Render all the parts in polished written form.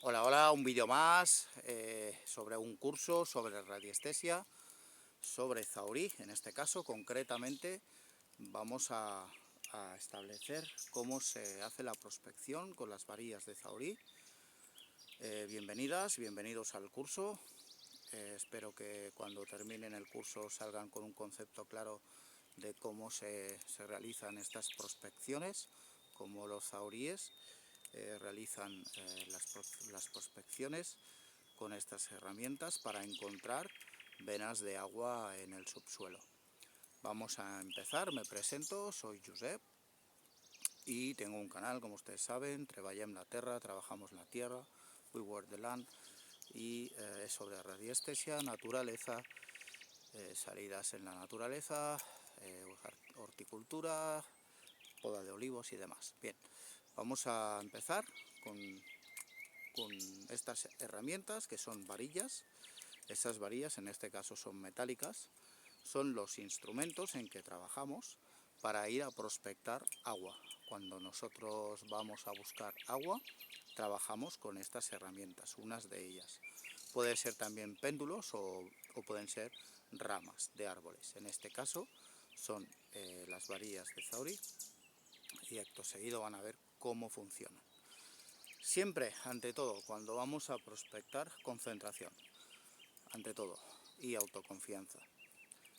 Hola, hola, un vídeo más sobre un curso sobre radiestesia, sobre Zaurí. En este caso, concretamente, vamos a establecer cómo se hace la prospección con las varillas de Zaurí. Bienvenidas, bienvenidos al curso. Espero que cuando terminen el curso salgan con un concepto claro de cómo se realizan estas prospecciones, cómo los zauríes realizan las prospecciones con estas herramientas para encontrar venas de agua en el subsuelo. Vamos a empezar, me presento, soy Josep y tengo un canal, como ustedes saben, Treballem la Terra, trabajamos la tierra, We Work the Land, y es sobre radiestesia, naturaleza, salidas en la naturaleza, horticultura, poda de olivos y demás. Bien, vamos a empezar con estas herramientas que son varillas. Estas varillas en este caso son metálicas, son los instrumentos en que trabajamos para ir a prospectar agua. Cuando nosotros vamos a buscar agua, trabajamos con estas herramientas, unas de ellas. Pueden ser también péndulos o pueden ser ramas de árboles. En este caso son las varillas de Zaurí y acto seguido van a ver cómo funcionan. Siempre, ante todo, cuando vamos a prospectar, concentración, ante todo, y autoconfianza.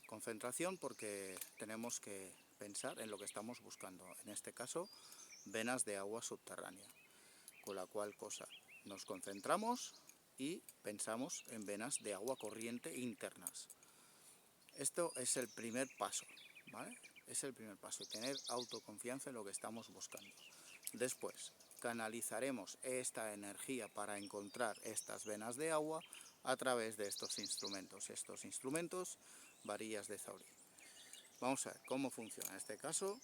Concentración porque tenemos que pensar en lo que estamos buscando, en este caso, venas de agua subterránea, con la cual cosa nos concentramos y pensamos en venas de agua corriente internas. Esto es el primer paso, ¿vale? Es el primer paso, tener autoconfianza en lo que estamos buscando. Después, canalizaremos esta energía para encontrar estas venas de agua a través de estos instrumentos. Estos instrumentos, varillas de Zaurí. Vamos a ver cómo funciona. En este caso,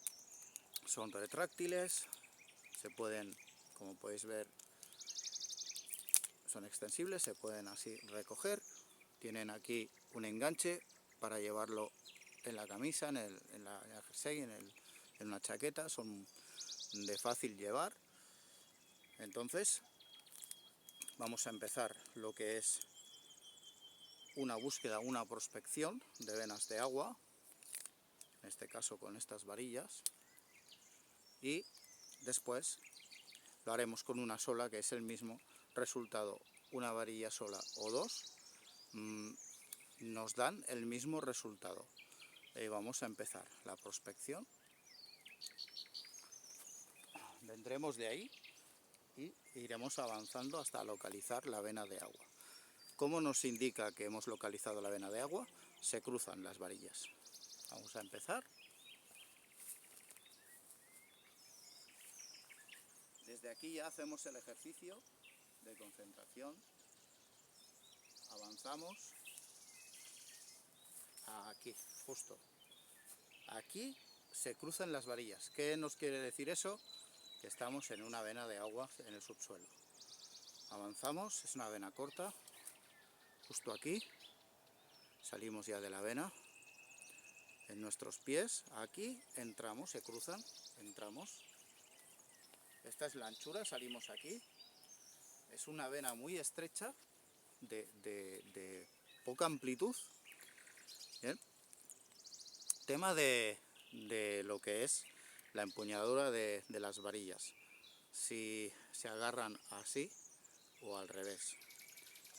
son retráctiles, se pueden, como podéis ver, son extensibles, se pueden así recoger. Tienen aquí un enganche para llevarlo en la camisa, en la jersey, en una chaqueta, son de fácil llevar. Entonces vamos a empezar lo que es una búsqueda, una prospección de venas de agua, en este caso con estas varillas, y después lo haremos con una sola, que es el mismo resultado. Una varilla sola o dos nos dan el mismo resultado. Vamos a empezar la prospección. Vendremos de ahí y iremos avanzando hasta localizar la vena de agua. ¿Cómo nos indica que hemos localizado la vena de agua? Se cruzan las varillas. Vamos a empezar. Desde aquí ya hacemos el ejercicio de concentración. Avanzamos aquí, justo. Aquí se cruzan las varillas. ¿Qué nos quiere decir eso? Que estamos en una vena de agua en el subsuelo. Avanzamos, es una vena corta, justo aquí. Salimos ya de la vena. En nuestros pies, aquí entramos, se cruzan, entramos. Esta es la anchura, salimos aquí. Es una vena muy estrecha, de poca amplitud. Bien. Tema de lo que es la empuñadura de las varillas. Si se agarran así o al revés.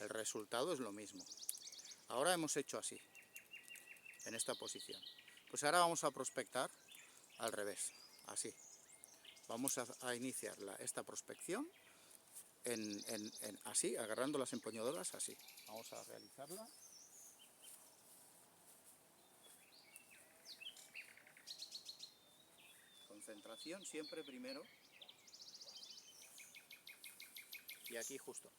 El resultado es lo mismo. Ahora hemos hecho así, en esta posición. Pues ahora vamos a prospectar al revés, así. Vamos a iniciar esta prospección así, agarrando las empuñaduras así. Vamos a realizarla. Concentración siempre primero. Y aquí justo.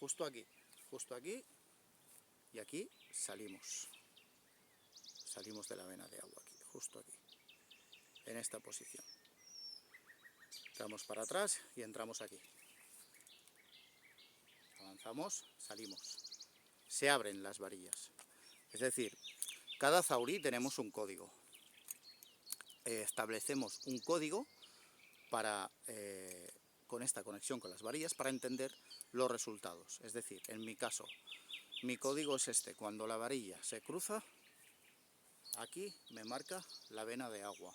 Justo aquí. Justo aquí. Y aquí salimos. Salimos de la vena de agua aquí, justo aquí. En esta posición. Entramos para atrás y entramos aquí. Avanzamos, salimos. Se abren las varillas. Es decir, cada zaurí tenemos un código. Establecemos un código para con esta conexión con las varillas para entender los resultados. Es decir, en mi caso, mi código es este. Cuando la varilla se cruza, aquí me marca la vena de agua.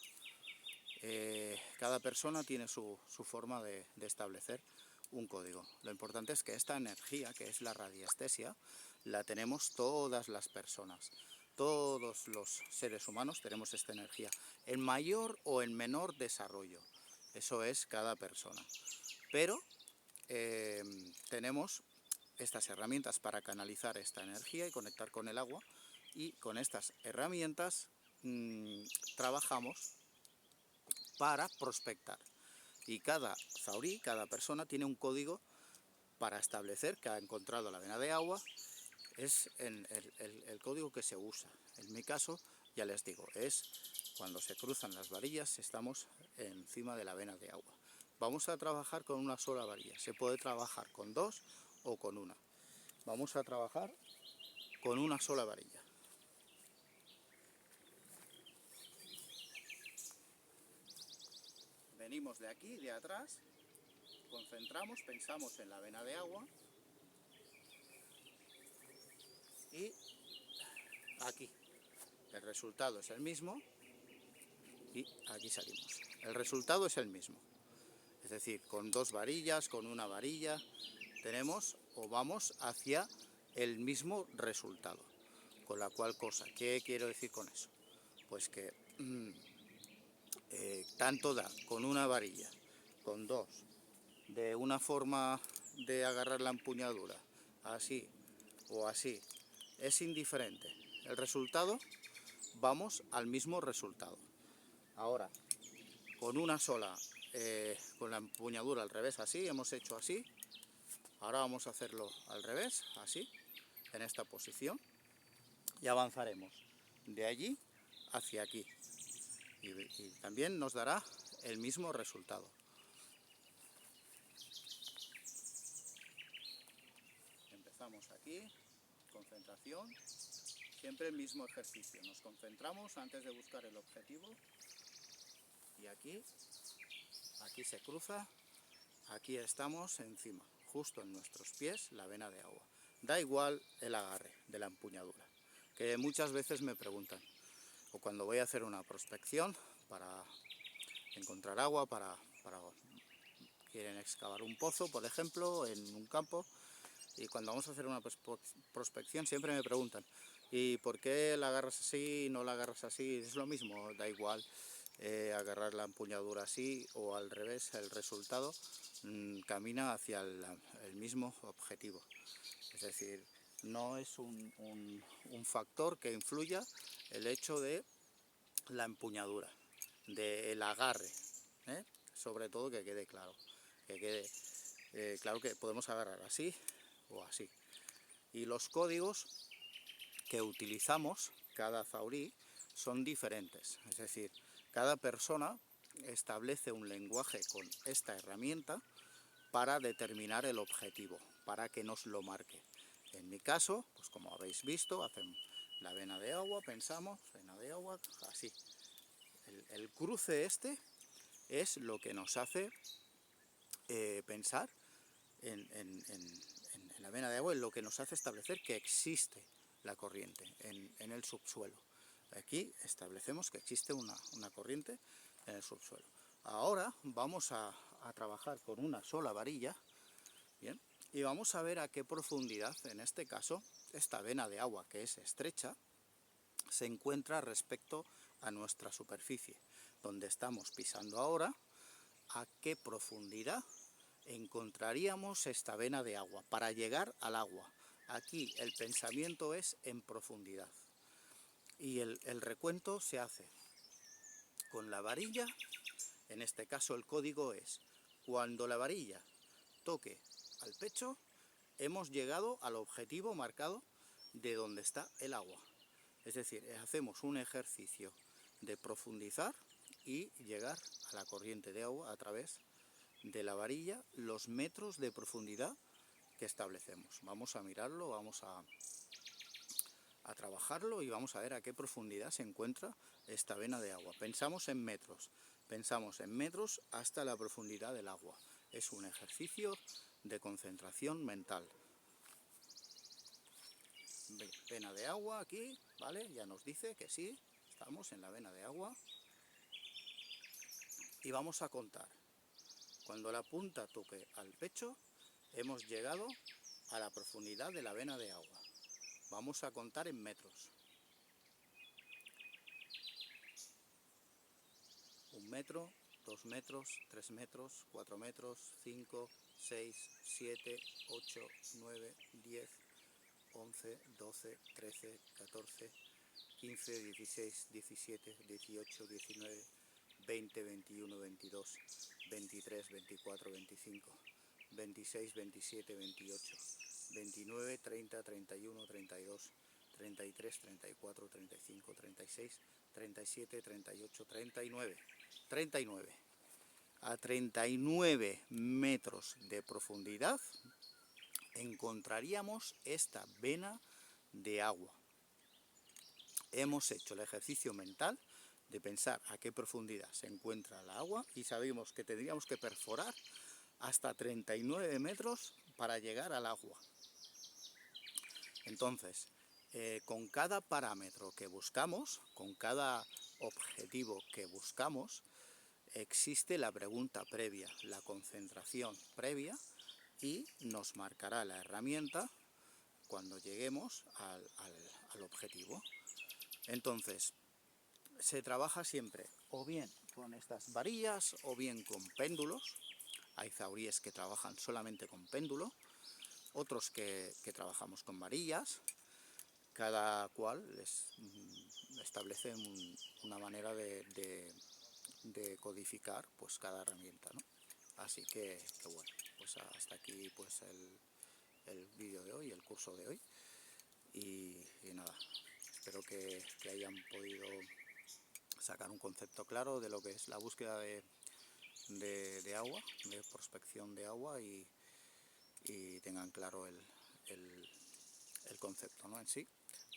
Cada persona tiene su forma de establecer un código. Lo importante es que esta energía, que es la radiestesia, la tenemos todas las personas. Todos los seres humanos tenemos esta energía, en mayor o en menor desarrollo. Eso es cada persona. Pero tenemos estas herramientas para canalizar esta energía y conectar con el agua, y con estas herramientas trabajamos para prospectar. Y cada zaurí, cada persona tiene un código para establecer que ha encontrado la vena de agua. Es el código que se usa. En mi caso, ya les digo, es cuando se cruzan las varillas, estamos encima de la vena de agua. Vamos a trabajar con una sola varilla. Se puede trabajar con dos o con una. Vamos a trabajar con una sola varilla. Venimos de aquí, de atrás, concentramos, pensamos en la vena de agua y aquí. El resultado es el mismo y aquí salimos. El resultado es el mismo. Es decir, con dos varillas, con una varilla, tenemos o vamos hacia el mismo resultado. Con la cual cosa, ¿qué quiero decir con eso? Pues que tanto da con una varilla, con dos, de una forma de agarrar la empuñadura, así o así, es indiferente. El resultado, vamos al mismo resultado. Ahora, con una sola, con la empuñadura al revés, así, hemos hecho así. Ahora vamos a hacerlo al revés, así, en esta posición, y avanzaremos de allí hacia aquí. Y también nos dará el mismo resultado. Empezamos aquí, concentración, siempre el mismo ejercicio. Nos concentramos antes de buscar el objetivo y aquí se cruza, aquí estamos encima, justo en nuestros pies, la vena de agua. Da igual el agarre de la empuñadura, que muchas veces me preguntan, o cuando voy a hacer una prospección para encontrar agua, quieren excavar un pozo, por ejemplo, en un campo, y cuando vamos a hacer una prospección siempre me preguntan, ¿y por qué la agarras así y no la agarras así? Es lo mismo, da igual agarrar la empuñadura así o al revés, el resultado camina hacia el mismo objetivo. Es decir, no es un factor que influya el hecho de la empuñadura, del agarre, sobre todo que quede claro, claro que podemos agarrar así o así. Y los códigos que utilizamos, cada zaurí, son diferentes. Es decir, cada persona establece un lenguaje con esta herramienta para determinar el objetivo, para que nos lo marque. En mi caso, pues como habéis visto, hacemos la vena de agua, pensamos, vena de agua, así. El cruce este es lo que nos hace pensar en la vena de agua, es lo que nos hace establecer que existe la corriente en el subsuelo. Aquí establecemos que existe una corriente en el subsuelo. Ahora vamos a trabajar con una sola varilla, ¿bien? Y vamos a ver a qué profundidad, en este caso, esta vena de agua, que es estrecha, se encuentra respecto a nuestra superficie, donde estamos pisando ahora, a qué profundidad encontraríamos esta vena de agua para llegar al agua. Aquí el pensamiento es en profundidad. Y el recuento se hace con la varilla. En este caso el código es, cuando la varilla toque al pecho, hemos llegado al objetivo marcado de donde está el agua. Es decir, hacemos un ejercicio de profundizar y llegar a la corriente de agua a través de la varilla, los metros de profundidad que establecemos. Vamos a mirarlo, vamos a trabajarlo y vamos a ver a qué profundidad se encuentra esta vena de agua. Pensamos en metros hasta la profundidad del agua. es un ejercicio de concentración mental. Vena de agua aquí, ¿vale? Ya nos dice que sí, estamos en la vena de agua. Y vamos a contar. Cuando la punta toque al pecho, hemos llegado a la profundidad de la vena de agua. Vamos a contar en metros. 1 metro, 2 metros, 3 metros, 4 metros, 5, 6, 7, 8, 9, 10, 11, 12, 13, 14, 15, 16, 17, 18, 19, 20, 21, 22, 23, 24, 25, 26, 27, 28, 29, 30, 31, 32, 33, 34, 35, 36, 37, 38, 39. 39. A 39 metros de profundidad encontraríamos esta vena de agua. Hemos hecho el ejercicio mental de pensar a qué profundidad se encuentra el agua y sabemos que tendríamos que perforar hasta 39 metros para llegar al agua. Entonces, con cada parámetro que buscamos, con cada objetivo que buscamos, existe la pregunta previa, la concentración previa, y nos marcará la herramienta cuando lleguemos al objetivo. Entonces, se trabaja siempre o bien con estas varillas o bien con péndulos. Hay zauríes que trabajan solamente con péndulo, otros que trabajamos con varillas. Cada cual establece una manera de codificar pues cada herramienta, ¿no? Así que bueno, pues hasta aquí pues el vídeo de hoy, el curso de hoy, y nada, espero que hayan podido sacar un concepto claro de lo que es la búsqueda de agua, de prospección de agua, y tengan claro el concepto, ¿no?, en sí,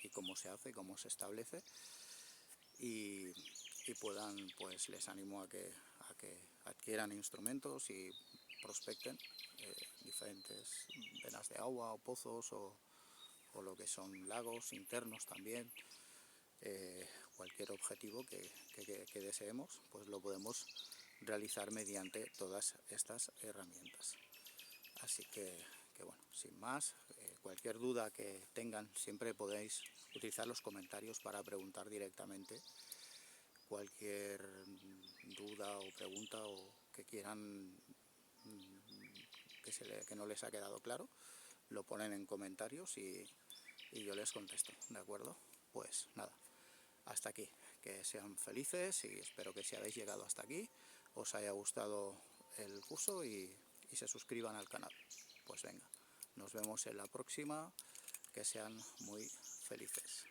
y cómo se hace, cómo se establece, y puedan, pues les animo a que adquieran instrumentos y prospecten diferentes venas de agua o pozos o lo que son lagos internos también. Cualquier objetivo que deseemos, pues lo podemos realizar mediante todas estas herramientas. Así que bueno, sin más, cualquier duda que tengan, siempre podéis utilizar los comentarios para preguntar directamente cualquier duda o pregunta o que quieran que no les ha quedado claro, lo ponen en comentarios y yo les contesto, ¿de acuerdo? Pues nada, hasta aquí, que sean felices, y espero que si habéis llegado hasta aquí os haya gustado el curso y se suscriban al canal. Pues venga, nos vemos en la próxima, que sean muy felices.